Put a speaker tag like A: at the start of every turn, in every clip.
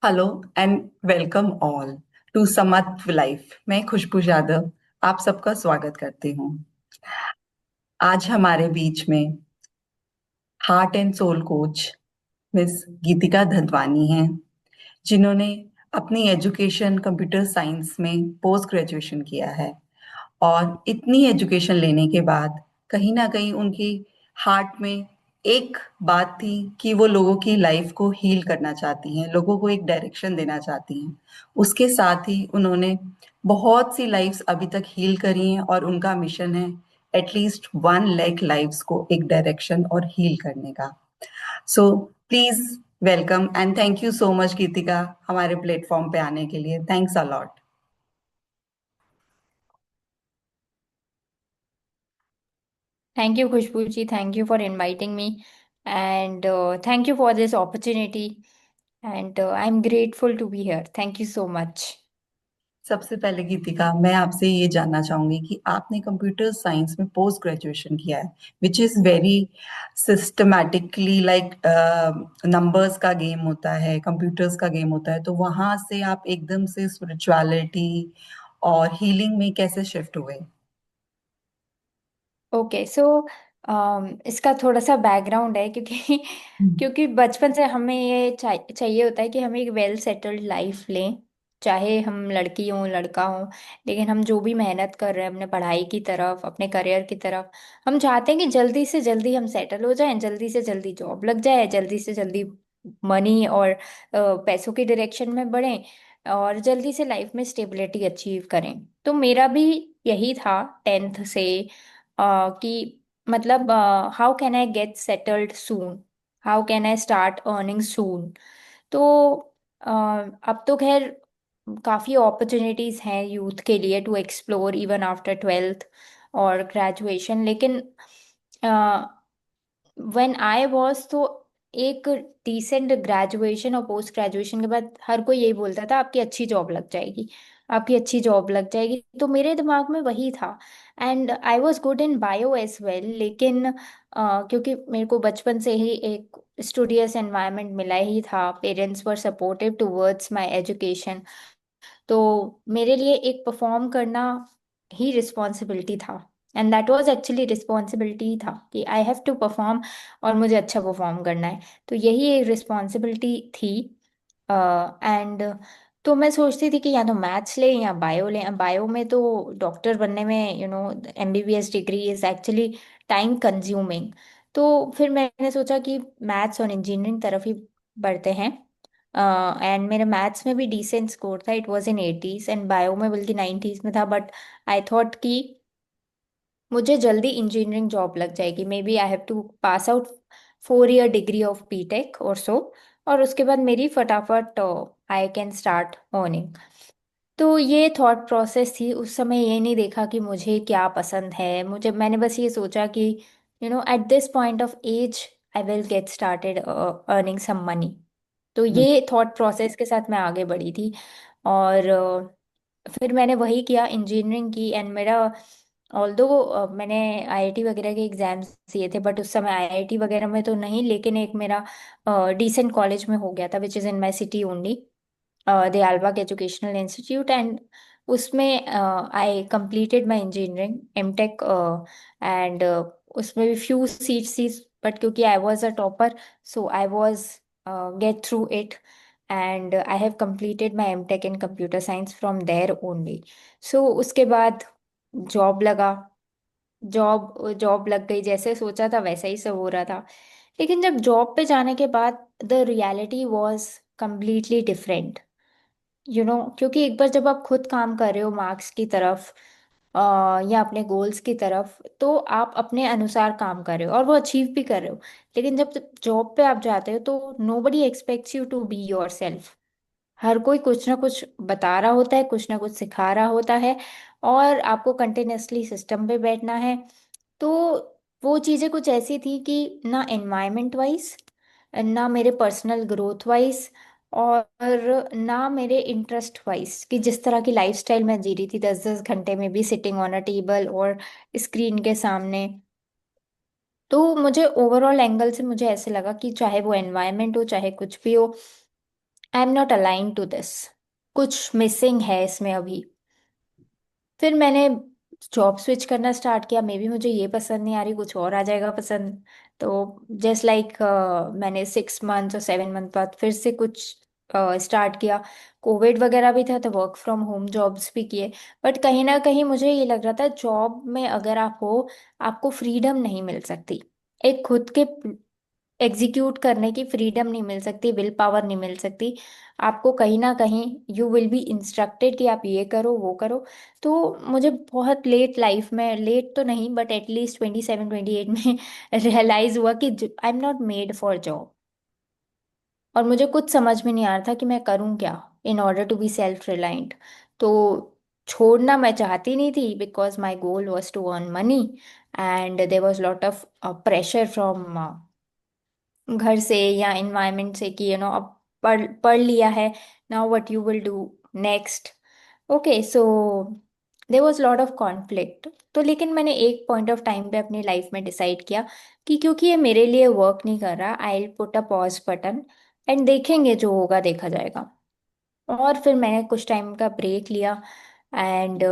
A: Hello and welcome all to Samatva life. मैं खुशबू यादव आप सबका स्वागत करती हूँ। आज हमारे बीच में heart and soul coach miss Geetika Dhatwani हैं, जिन्होंने अपनी एजुकेशन कंप्यूटर साइंस में पोस्ट ग्रेजुएशन किया है। और इतनी एजुकेशन लेने के बाद कहीं ना कहीं उनकी हार्ट में एक बात थी कि वो लोगों की लाइफ को हील करना चाहती हैं, लोगों को एक डायरेक्शन देना चाहती हैं। उसके साथ ही उन्होंने बहुत सी लाइफ्स अभी तक हील करी हैं और उनका मिशन है एटलीस्ट 1 लाख लाइफ्स को एक डायरेक्शन और हील करने का। So please welcome and thank you so much Geetika, हमारे प्लेटफॉर्म पे आने के लिए। Thanks a lot.
B: Thank you, Khushbu ji. Thank you for inviting me. And thank you for this opportunity. And I'm grateful to be here. Thank you so much.
A: सबसे पहले गीतिका, मैं आपसे ये जानना चाहूंगी कि आपने कंप्यूटर साइंस में पोस्ट ग्रेजुएशन किया है, which is very systematically, like numbers का गेम होता है, कंप्यूटर्स का गेम होता है। तो वहां से आप एकदम से स्पिरिचुअलिटी और हीलिंग में कैसे शिफ्ट हुए?
B: ओके सो इसका थोड़ा सा बैकग्राउंड है क्योंकि
A: हम्म।
B: क्योंकि बचपन से हमें ये चाहिए होता है कि हम एक वेल सेटल्ड लाइफ लें। चाहे हम लड़की हों लड़का हों, लेकिन हम जो भी मेहनत कर रहे हैं अपने पढ़ाई की तरफ, अपने करियर की तरफ, हम चाहते हैं कि जल्दी से जल्दी हम सेटल हो जाएं, जल्दी से जल्दी जॉब लग जाए, जल्दी से जल्दी मनी और पैसों की डायरेक्शन में बढ़ें और जल्दी से लाइफ में स्टेबिलिटी अचीव करें। तो मेरा भी यही था टेंथ से कि मतलब how can I get settled soon, how can I start earning soon. तो अ, अब तो खैर काफ़ी अपॉर्चुनिटीज़ हैं यूथ के लिए to explore even after twelfth और ग्रेजुएशन, लेकिन व्हेन आई वॉज तो एक डिसेंट ग्रेजुएशन और पोस्ट ग्रेजुएशन के बाद हर कोई यही बोलता था आपकी अच्छी जॉब लग जाएगी, आपकी अच्छी जॉब लग जाएगी। तो मेरे दिमाग में वही था। And I was good in bio as well, लेकिन क्योंकि मेरे को बचपन से ही एक स्टूडियस एनवायरनमेंट मिला ही था, parents were supportive towards my education, तो मेरे लिए एक परफॉर्म करना ही रिस्पॉन्सिबिलिटी था। And that was actually responsibility था कि आई हैव टू परफॉर्म और मुझे अच्छा परफॉर्म करना है। तो यही एक रिस्पॉन्सिबिलिटी थी। एंड तो मैं सोचती थी कि या तो मैथ्स ले या बायो ले। बायो में तो डॉक्टर बनने में MBBS degree is actually time consuming. तो फिर मैंने सोचा कि मैथ्स और इंजीनियरिंग तरफ ही बढ़ते हैं। एंड मेरे मैथ्स में भी डिसेंट स्कोर था, it was in 80s, and bio में बल्कि 90s में था। बट आई थॉट कि मुझे जल्दी इंजीनियरिंग जॉब लग जाएगी, maybe I have to pass out 4 year degree of BTech और सो, और उसके बाद मेरी फटाफट आई कैन स्टार्ट अर्निंग। तो ये थॉट प्रोसेस थी उस समय। ये नहीं देखा कि मुझे क्या पसंद है, मुझे मैंने बस ये सोचा कि at this point of age I will get started earning some money. तो ये थॉट प्रोसेस के साथ मैं आगे बढ़ी थी। और फिर मैंने वही किया, इंजीनियरिंग की। एंड मेरा ऑल्दो मैंने आईआईटी वगैरह के एग्जाम्स दिए थे, बट उस समय आईआईटी वगैरह में तो नहीं, लेकिन एक मेरा डिसेंट कॉलेज में हो गया था which is in my city only, Dayalbagh educational institute. And उसमें I completed my engineering MTech. And उसमें भी फ्यू सीट्स थी, बट क्योंकि I was a topper, so I was get through it. And I have completed my MTech in computer science from there only. So उसके बाद job लगा। Job job लग गई, जैसे सोचा था वैसा ही सब हो रहा था। लेकिन जब जॉब पे जाने के बाद the reality was completely different. क्योंकि एक बार जब आप खुद काम कर रहे हो मार्क्स की तरफ या अपने गोल्स की तरफ, तो आप अपने अनुसार काम कर रहे हो और वो अचीव भी कर रहे हो। लेकिन जब जॉब पे आप जाते हो तो nobody expects you to be yourself. हर कोई कुछ ना कुछ बता रहा होता है, कुछ ना कुछ सिखा रहा होता है, और आपको कंटिन्यूअसली सिस्टम पे बैठना है। तो वो चीज़ें कुछ ऐसी थी कि ना एनवायरनमेंट वाइज, ना मेरे पर्सनल ग्रोथ वाइज, और ना मेरे इंटरेस्ट वाइज, कि जिस तरह की लाइफस्टाइल मैं जी रही थी 10-10 घंटे में भी सिटिंग ऑन अ टेबल और स्क्रीन के सामने। तो मुझे ओवरऑल एंगल से मुझे ऐसे लगा कि चाहे वो एनवायरनमेंट हो चाहे कुछ भी हो, I am not align to this, कुछ मिसिंग है इसमें अभी। फिर मैंने जॉब स्विच करना स्टार्ट किया, मे बी मुझे ये पसंद नहीं आ रही, कुछ और आ जाएगा पसंद। तो जस्ट लाइक मैंने 6 मंथ और 7 मंथ बाद फिर से कुछ स्टार्ट किया। कोविड वगैरह भी था तो वर्क फ्रॉम होम जॉब्स भी किए। बट कहीं ना कहीं मुझे ये लग रहा था जॉब में अगर आप हो, आपको फ्रीडम नहीं मिल सकती, एक खुद के एग्जीक्यूट करने की फ्रीडम नहीं मिल सकती, विल पावर नहीं मिल सकती। आपको कहीं ना कहीं यू विल बी इंस्ट्रक्टेड कि आप ये करो वो करो। तो मुझे बहुत लेट लाइफ में, लेट तो नहीं बट एटलीस्ट 27 28 में रियलाइज हुआ कि आई am not made for job. और मुझे कुछ समझ में नहीं आ रहा था कि मैं करूँ क्या in order to be self reliant. तो छोड़ना मैं चाहती नहीं थी because my goal was to earn money, and there was lot of pressure from घर से या इन्वायरमेंट से कि अब पढ़ पढ़ लिया है, now what you will do next. Okay, so there was lot of conflict. तो लेकिन मैंने एक पॉइंट ऑफ टाइम पे अपनी लाइफ में डिसाइड किया कि क्योंकि ये मेरे लिए वर्क नहीं कर रहा, I will put a pause button and देखेंगे जो होगा देखा जाएगा। और फिर मैंने कुछ टाइम का ब्रेक लिया। एंड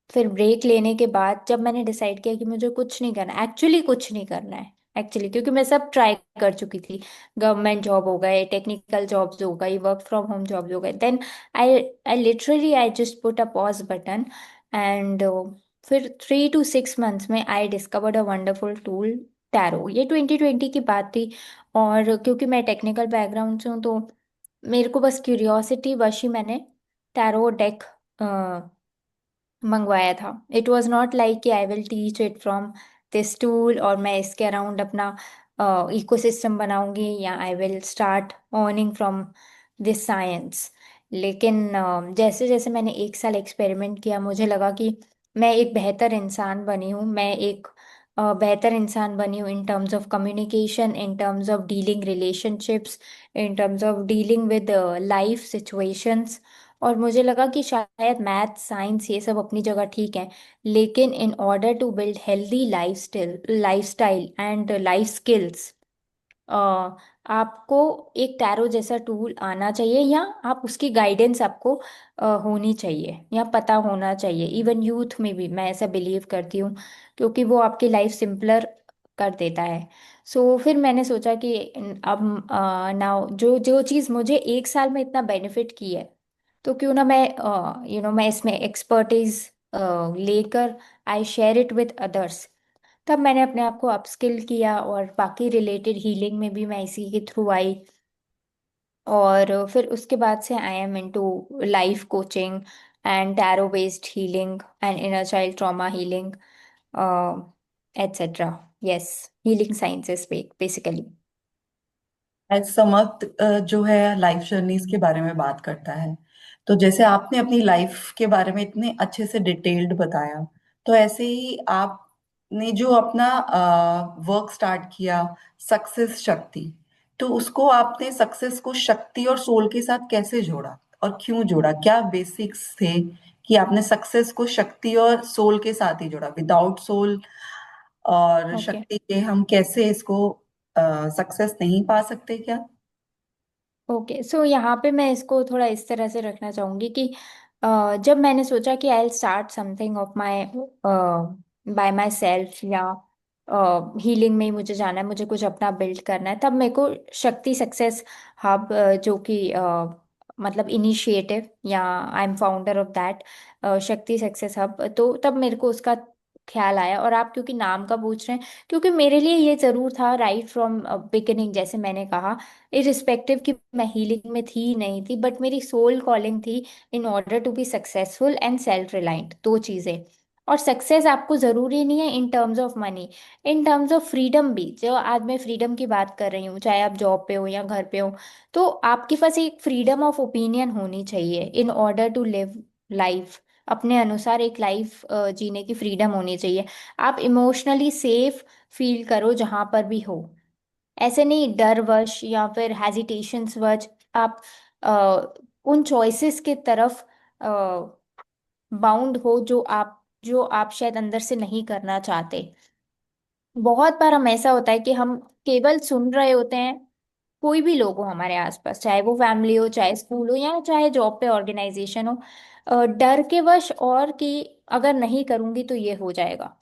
B: फिर ब्रेक लेने के बाद जब मैंने डिसाइड किया कि मुझे कुछ नहीं करना, एक्चुअली कुछ नहीं करना है, एक्चुअली क्योंकि मैं सब ट्राई कर चुकी थी, गवर्नमेंट जॉब हो गए, टेक्निकल जॉब्स हो गई, वर्क फ्रॉम होम जॉब्स हो गए, then I I literally I just put a pause button. And फिर 3 to 6 मंथ्स में I discovered a wonderful tool, tarot. ये 2020 की बात थी। और क्योंकि मैं टेक्निकल बैकग्राउंड से हूँ तो मेरे को बस क्यूरियोसिटी वश ही मैंने टैरो डेक मंगवाया था। इट वॉज नॉट लाइक कि I will teach it from this tool और मैं इसके अराउंड अपना इकोसिस्टम बनाऊंगी या I will start earning from this science. लेकिन जैसे जैसे मैंने 1 साल एक्सपेरिमेंट किया मुझे लगा कि मैं एक बेहतर इंसान बनी हूँ, मैं एक बेहतर इंसान बनी हूँ इन terms of communication, in terms of dealing relationships, in terms of dealing with life situations. और मुझे लगा कि शायद मैथ साइंस ये सब अपनी जगह ठीक है, लेकिन in order to build healthy life style and life skills, आपको एक टैरो जैसा टूल आना चाहिए, या आप उसकी गाइडेंस आपको होनी चाहिए या पता होना चाहिए। इवन यूथ में भी मैं ऐसा बिलीव करती हूँ, क्योंकि वो आपकी लाइफ सिंपलर कर देता है। सो फिर मैंने सोचा कि अब नाउ जो जो चीज़ मुझे 1 साल में इतना बेनिफिट की है, तो क्यों ना मैं मैं इसमें एक्सपर्टीज लेकर I share it with others. तब मैंने अपने आप को अपस्किल किया और बाकी रिलेटेड हीलिंग में भी मैं इसी के थ्रू आई। और फिर उसके बाद से I am into life coaching and tarot based healing and inner child trauma healing, etcetera. Yes, healing sciences basically.
A: समत जो है लाइफ जर्नीज के बारे में बात करता है। तो जैसे आपने अपनी लाइफ के बारे में इतने अच्छे से डिटेल्ड बताया, तो ऐसे ही आपने जो अपना वर्क स्टार्ट किया, सक्सेस शक्ति, तो उसको आपने सक्सेस को शक्ति और सोल के साथ कैसे जोड़ा और क्यों जोड़ा? क्या बेसिक्स थे कि आपने सक्सेस को शक्ति और सोल के साथ ही जोड़ा? विदाउट सोल और
B: ओके।
A: शक्ति के हम कैसे इसको सक्सेस नहीं पा सकते क्या?
B: ओके, सो यहाँ पे मैं इसको थोड़ा इस तरह से रखना चाहूँगी कि जब मैंने सोचा कि I start something of my bye my self, या हीलिंग में ही मुझे जाना है, मुझे कुछ अपना बिल्ड करना है, तब मेरे को शक्ति सक्सेस हब, जो कि मतलब इनिशिएटिव, या I am founder of that शक्ति सक्सेस हब, तो तब मेरे को उसका ख्याल आया। और आप क्योंकि नाम का पूछ रहे हैं, क्योंकि मेरे लिए ये जरूर था राइट फ्रॉम बिगिनिंग, जैसे मैंने कहा, इरिस्पेक्टिव कि मैं हीलिंग में थी नहीं थी, बट मेरी सोल कॉलिंग थी in order to be successful and self reliant, दो चीज़ें। और सक्सेस आपको ज़रूरी नहीं है in terms of money, in terms of freedom भी। जो आज मैं फ्रीडम की बात कर रही हूँ, चाहे आप जॉब पे हो या घर पे हो, तो आपके पास एक फ्रीडम ऑफ ओपिनियन होनी चाहिए in order to live life. अपने अनुसार एक लाइफ जीने की फ्रीडम होनी चाहिए। आप इमोशनली सेफ फील करो जहां पर भी हो, ऐसे नहीं डर वश या फिर हेजिटेशंस वश आप उन चॉइसेस के तरफ बाउंड हो जो आप शायद अंदर से नहीं करना चाहते। बहुत बार हम ऐसा होता है कि हम केवल सुन रहे होते हैं कोई भी लोग हो हमारे आसपास, चाहे वो फैमिली हो, चाहे स्कूल हो, या चाहे जॉब पे ऑर्गेनाइजेशन हो, डर के वश, और कि अगर नहीं करूंगी तो ये हो जाएगा,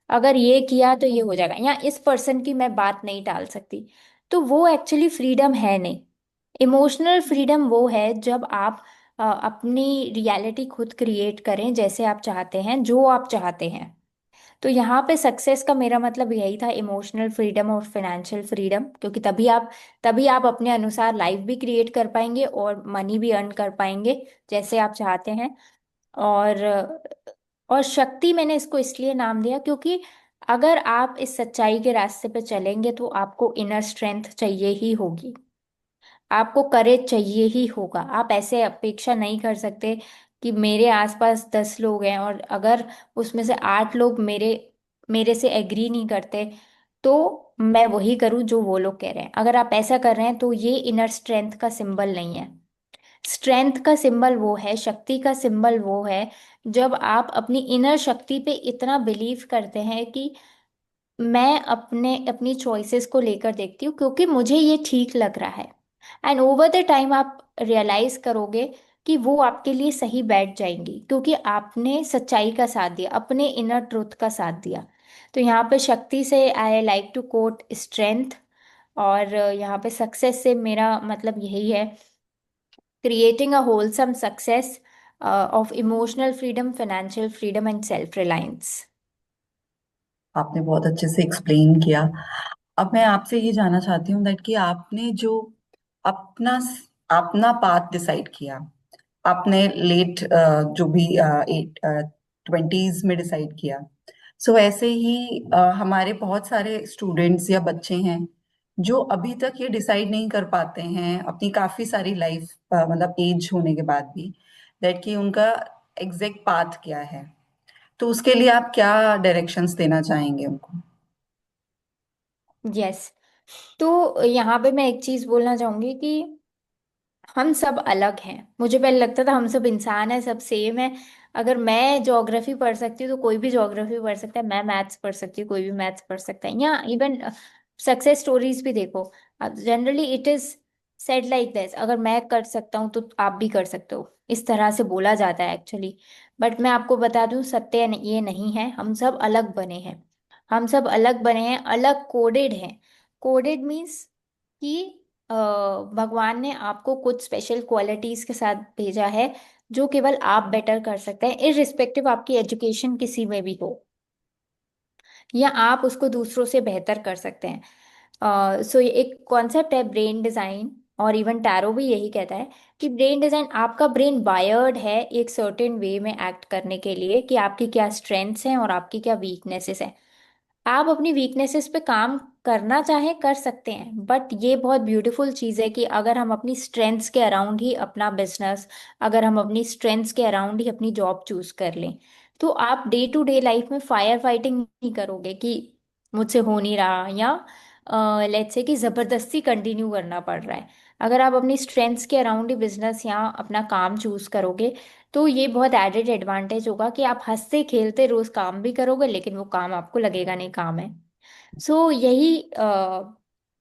B: अगर ये किया तो ये हो जाएगा, या इस पर्सन की मैं बात नहीं टाल सकती, तो वो एक्चुअली फ्रीडम है नहीं। इमोशनल फ्रीडम वो है जब आप अपनी रियलिटी खुद क्रिएट करें, जैसे आप चाहते हैं, जो आप चाहते हैं। तो यहाँ पे सक्सेस का मेरा मतलब यही था, इमोशनल फ्रीडम और फाइनेंशियल फ्रीडम, क्योंकि तभी आप अपने अनुसार लाइफ भी क्रिएट कर पाएंगे और मनी भी अर्न कर पाएंगे, जैसे आप चाहते हैं। और शक्ति मैंने इसको इसलिए नाम दिया क्योंकि अगर आप इस सच्चाई के रास्ते पे चलेंगे तो आपको इनर स्ट्रेंथ चाहिए ही होगी, आपको करेज चाहिए ही होगा। आप ऐसे अपेक्षा नहीं कर सकते कि मेरे आसपास 10 लोग हैं और अगर उसमें से 8 लोग मेरे मेरे से एग्री नहीं करते तो मैं वही करूं जो वो लोग कह रहे हैं। अगर आप ऐसा कर रहे हैं तो ये इनर स्ट्रेंथ का सिंबल नहीं है। स्ट्रेंथ का सिंबल वो है, शक्ति का सिंबल वो है, जब आप अपनी इनर शक्ति पे इतना बिलीव करते हैं कि मैं अपनी चॉइसेस को लेकर देखती हूँ क्योंकि मुझे ये ठीक लग रहा है। एंड ओवर द टाइम आप रियलाइज करोगे कि वो आपके लिए सही बैठ जाएंगी क्योंकि आपने सच्चाई का साथ दिया, अपने इनर ट्रुथ का साथ दिया। तो यहाँ पे शक्ति से I like to quote strength, और यहाँ पे सक्सेस से मेरा मतलब यही है, creating a wholesome success of emotional freedom, financial freedom and self reliance.
A: आपने बहुत अच्छे से एक्सप्लेन किया। अब मैं आपसे ये जानना चाहती हूँ दैट कि आपने जो अपना अपना पाथ डिसाइड किया, आपने लेट जो भी एट 20s में डिसाइड किया। सो ऐसे ही हमारे बहुत सारे स्टूडेंट्स या बच्चे हैं जो अभी तक ये डिसाइड नहीं कर पाते हैं अपनी काफी सारी लाइफ मतलब एज होने के बाद भी, दैट कि उनका एग्जैक्ट पाथ क्या है। तो उसके लिए आप क्या डायरेक्शंस देना चाहेंगे उनको?
B: यस, तो यहाँ पे मैं एक चीज बोलना चाहूंगी कि हम सब अलग हैं। मुझे पहले लगता था हम सब इंसान हैं, सब सेम है। अगर मैं ज्योग्राफी पढ़ सकती हूँ तो कोई भी ज्योग्राफी पढ़ सकता है, मैं मैथ्स पढ़ सकती हूँ कोई भी मैथ्स पढ़ सकता है, या इवन सक्सेस स्टोरीज भी देखो, generally it is said like this, अगर मैं कर सकता हूँ तो आप भी कर सकते हो, इस तरह से बोला जाता है एक्चुअली। बट मैं आपको बता दूं, सत्य ये नहीं है, हम सब अलग बने हैं। हम सब अलग बने हैं, अलग कोडेड हैं। कोडेड मीन्स कि अ, भगवान ने आपको कुछ स्पेशल क्वालिटीज के साथ भेजा है जो केवल आप बेटर कर सकते हैं, इररिस्पेक्टिव आपकी एजुकेशन किसी में भी हो, या आप उसको दूसरों से बेहतर कर सकते हैं। सो ये एक कॉन्सेप्ट है ब्रेन डिजाइन, और इवन टैरो भी यही कहता है कि ब्रेन डिजाइन, आपका ब्रेन वायर्ड है एक सर्टेन वे में एक्ट करने के लिए, कि आपकी क्या स्ट्रेंथ्स हैं और आपकी क्या वीकनेसेस हैं। आप अपनी वीकनेसेस पे काम करना चाहें कर सकते हैं, बट ये बहुत ब्यूटीफुल चीज़ है कि अगर हम अपनी स्ट्रेंथ्स के अराउंड ही अपना बिजनेस, अगर हम अपनी स्ट्रेंथ्स के अराउंड ही अपनी जॉब चूज कर लें, तो आप डे टू डे लाइफ में फायर फाइटिंग नहीं करोगे कि मुझसे हो नहीं रहा, या लेट्स से कि ज़बरदस्ती कंटिन्यू करना पड़ रहा है। अगर आप अपनी स्ट्रेंथ्स के अराउंड ही बिजनेस या अपना काम चूज करोगे तो ये बहुत एडेड एडवांटेज होगा कि आप हंसते खेलते रोज काम भी करोगे, लेकिन वो काम आपको लगेगा नहीं काम है। सो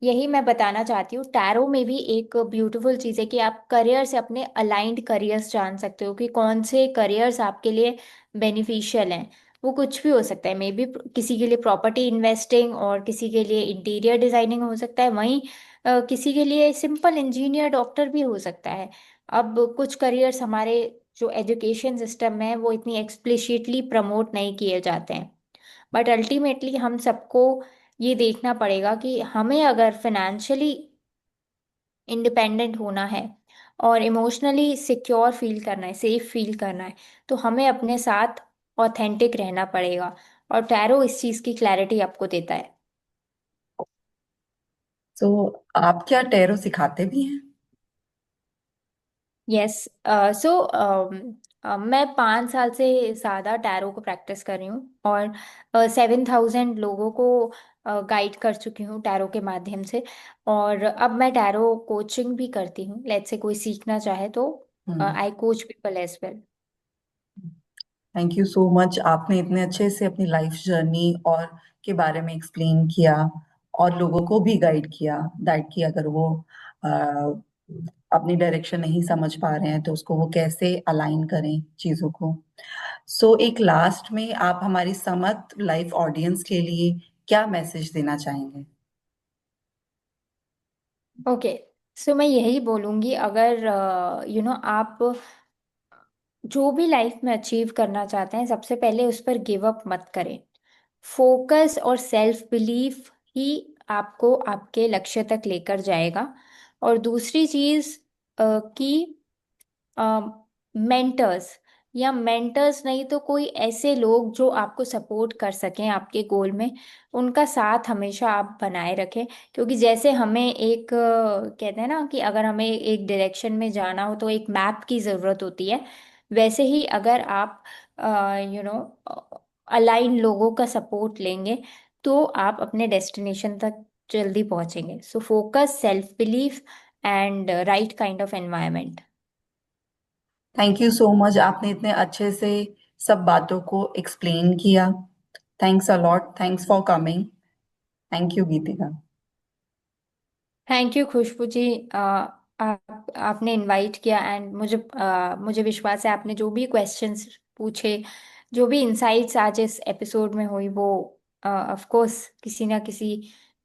B: यही मैं बताना चाहती हूँ। टैरो में भी एक ब्यूटीफुल चीज़ है कि आप करियर से अपने अलाइंड करियर्स जान सकते हो कि कौन से करियर्स आपके लिए बेनिफिशियल हैं। वो कुछ भी हो सकता है, मे बी किसी के लिए प्रॉपर्टी इन्वेस्टिंग, और किसी के लिए इंटीरियर डिजाइनिंग हो सकता है, वहीं किसी के लिए सिंपल इंजीनियर डॉक्टर भी हो सकता है। अब कुछ करियर्स हमारे जो एजुकेशन सिस्टम में है वो इतनी एक्सप्लिसिटली प्रमोट नहीं किए जाते हैं, बट अल्टीमेटली हम सबको ये देखना पड़ेगा कि हमें अगर फिनेंशियली इंडिपेंडेंट होना है और इमोशनली सिक्योर फील करना है, सेफ फील करना है, तो हमें अपने साथ ऑथेंटिक रहना पड़ेगा, और टैरो इस चीज़ की क्लैरिटी आपको देता है।
A: तो आप क्या टैरो सिखाते भी हैं?
B: यस, सो मैं 5 साल से ज़्यादा टैरो को प्रैक्टिस कर रही हूँ, और 7,000 लोगों को गाइड कर चुकी हूँ टैरो के माध्यम से। और अब मैं टैरो कोचिंग भी करती हूँ, लेट्स से कोई सीखना चाहे तो
A: hmm.
B: I coach people as well.
A: Thank you so much, आपने इतने अच्छे से अपनी लाइफ जर्नी और के बारे में एक्सप्लेन किया और लोगों को भी गाइड किया दैट कि अगर वो अपनी डायरेक्शन नहीं समझ पा रहे हैं तो उसको वो कैसे अलाइन करें चीजों को। सो एक लास्ट में आप हमारी समत लाइफ ऑडियंस के लिए क्या मैसेज देना चाहेंगे?
B: ओके, सो मैं यही बोलूंगी, अगर आप जो भी लाइफ में अचीव करना चाहते हैं, सबसे पहले उस पर गिव अप मत करें। फोकस और सेल्फ बिलीफ ही आपको आपके लक्ष्य तक लेकर जाएगा। और दूसरी चीज कि मेंटर्स, या मेंटर्स नहीं तो कोई ऐसे लोग जो आपको सपोर्ट कर सकें आपके गोल में, उनका साथ हमेशा आप बनाए रखें। क्योंकि जैसे हमें एक कहते हैं ना कि अगर हमें एक डायरेक्शन में जाना हो तो एक मैप की ज़रूरत होती है, वैसे ही अगर आप यू नो अलाइन लोगों का सपोर्ट लेंगे तो आप अपने डेस्टिनेशन तक जल्दी पहुंचेंगे। So focus, self belief and right kind of environment.
A: Thank you so much, आपने इतने अच्छे से सब बातों को एक्सप्लेन किया। Thanks a lot, thanks for coming. Thank you Geetika.
B: Thank you Khushbu ji. आपने इनवाइट किया एंड मुझे विश्वास है आपने जो भी क्वेश्चंस पूछे, जो भी इंसाइट्स आज इस एपिसोड में हुई, वो ऑफ कोर्स किसी ना किसी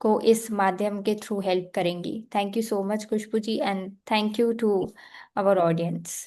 B: को इस माध्यम के थ्रू हेल्प करेंगी। Thank you so much Khushboo ji, and thank you to our audience.